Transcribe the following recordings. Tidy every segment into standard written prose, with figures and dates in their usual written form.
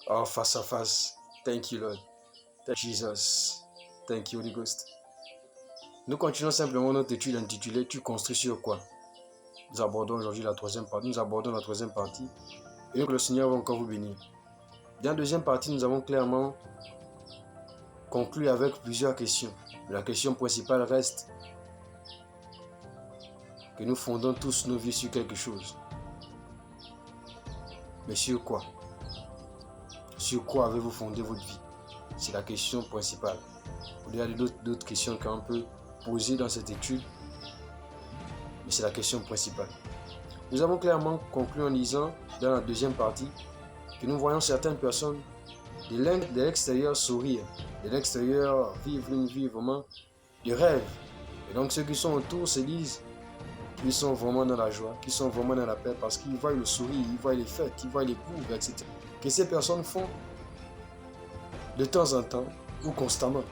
Oh, face à face. Thank you, Lord. Thank you, Jesus. Thank you, Holy Ghost. Nous continuons simplement notre étude intitulée Tu construis sur quoi? Nous abordons aujourd'hui la troisième partie. Et que le Seigneur va encore vous bénir. Dans la deuxième partie, nous avons clairement conclu avec plusieurs questions. La question principale reste que nous fondons tous nos vies sur quelque chose. Mais sur quoi? Sur quoi avez-vous fondé votre vie? C'est la question principale. Il y a d'autres questions qu'on peut poser dans cette étude, mais c'est la question principale. Nous avons clairement conclu en lisant dans la deuxième partie que nous voyons certaines personnes de l'extérieur sourire, de l'extérieur vivre une vie vraiment de rêve. Et donc ceux qui sont autour se disent qu'ils sont vraiment dans la joie, qu'ils sont vraiment dans la paix parce qu'ils voient le sourire, ils voient les fêtes, ils voient les coups, etc. Que ces personnes font de temps en temps ou constamment.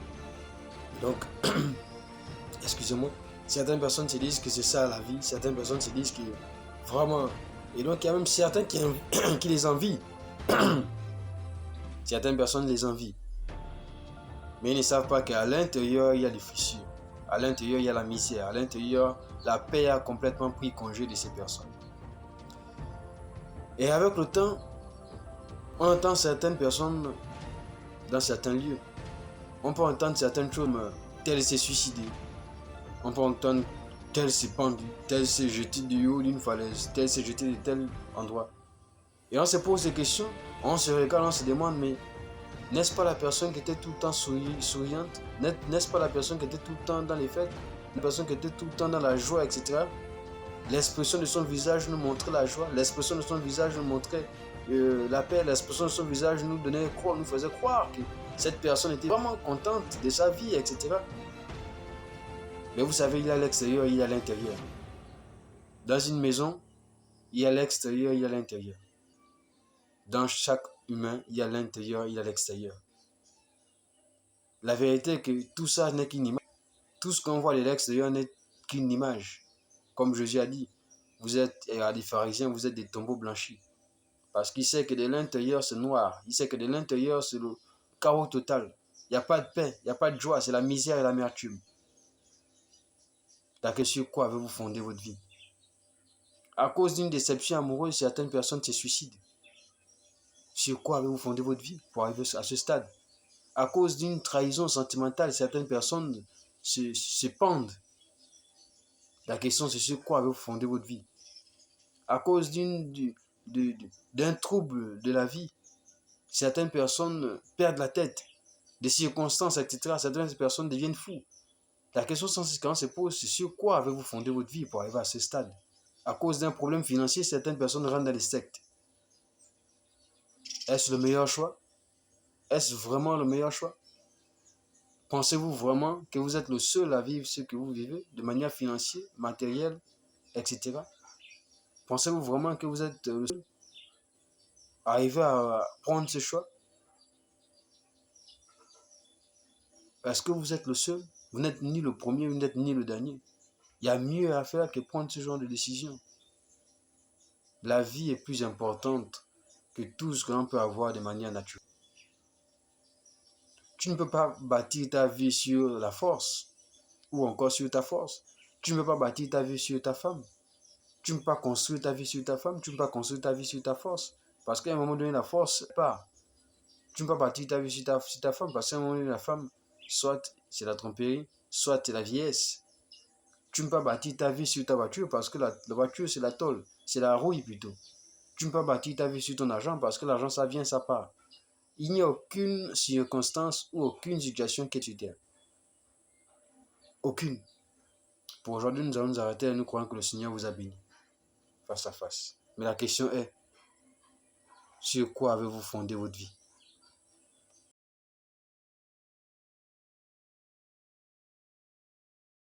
Et donc, excusez-moi, certaines personnes se disent que c'est ça la vie, certaines personnes se disent que vraiment... Et donc il y a même certains qui les envient. Certaines personnes les envient. Mais ils ne savent pas qu'à l'intérieur, il y a des fissures. À l'intérieur, il y a la misère. À l'intérieur, la paix a complètement pris congé de ces personnes. Et avec le temps, on entend certaines personnes dans certains lieux. On peut entendre certaines choses comme tel s'est suicidé. On peut entendre tel s'est pendu, tel s'est jeté du haut d'une falaise, tel s'est jeté de tel endroit. Et on se pose des questions, on se regarde, on se demande, mais n'est-ce pas la personne qui était tout le temps souriante? N'est-ce pas la personne qui était tout le temps dans les fêtes? La personne qui était tout le temps dans la joie, etc. L'expression de son visage nous montrait la joie, l'expression de son visage nous montrait la paix, l'expression de son visage nous faisait croire que cette personne était vraiment contente de sa vie, etc. Mais vous savez, il y a l'extérieur, il y a l'intérieur. Dans une maison, il y a l'extérieur, il y a l'intérieur. Dans chaque humain, il y a l'intérieur, il y a l'extérieur. La vérité est que tout ça n'est qu'une image. Tout ce qu'on voit de l'extérieur n'est qu'une image. Comme Jésus a dit, vous êtes des pharisiens, vous êtes des tombeaux blanchis. Parce qu'il sait que de l'intérieur, c'est noir. Il sait que de l'intérieur, c'est le chaos total. Il n'y a pas de paix, il n'y a pas de joie, c'est la misère et l'amertume. Sur quoi avez-vous fondé votre vie? À cause d'une déception amoureuse, certaines personnes se suicident. Sur quoi avez-vous fondé votre vie pour arriver à ce stade? À cause d'une trahison sentimentale, certaines personnes se pendent. La question, c'est sur quoi avez-vous fondé votre vie? À cause d'un trouble de la vie, certaines personnes perdent la tête. Des circonstances, etc. Certaines personnes deviennent fous. La question qu'on se pose, c'est sur quoi avez-vous fondé votre vie pour arriver à ce stade? À cause d'un problème financier, certaines personnes rentrent dans les sectes. Est-ce le meilleur choix? Est-ce vraiment le meilleur choix? Pensez-vous vraiment que vous êtes le seul à vivre ce que vous vivez de manière financière, matérielle, etc. Pensez-vous vraiment que vous êtes le seul à arriver à prendre ce choix? Est-ce que vous êtes le seul? Vous n'êtes ni le premier, vous n'êtes ni le dernier. Il y a mieux à faire que prendre ce genre de décision. La vie est plus importante que tout ce qu'on peut avoir de manière naturelle. Tu ne peux pas bâtir ta vie sur la force ou encore sur ta force. Tu ne peux pas bâtir ta vie sur ta femme. Tu ne peux pas construire ta vie sur ta femme. Tu ne peux pas construire ta vie sur ta force. Parce qu'à un moment donné, la force part. Tu ne peux pas bâtir ta vie sur ta femme parce qu'à un moment donné, la femme, soit c'est la tromperie, soit c'est la vieillesse. Tu ne peux pas bâtir ta vie sur ta voiture parce que la voiture, c'est la tôle, c'est la rouille plutôt. Tu ne peux pas bâtir ta vie sur ton argent parce que l'argent, ça vient, ça part. Il n'y a aucune circonstance ou aucune situation qui est sur terre. Aucune. Pour aujourd'hui, nous allons nous arrêter et nous croyons que le Seigneur vous a béni. Face à face. Mais la question est, sur quoi avez-vous fondé votre vie?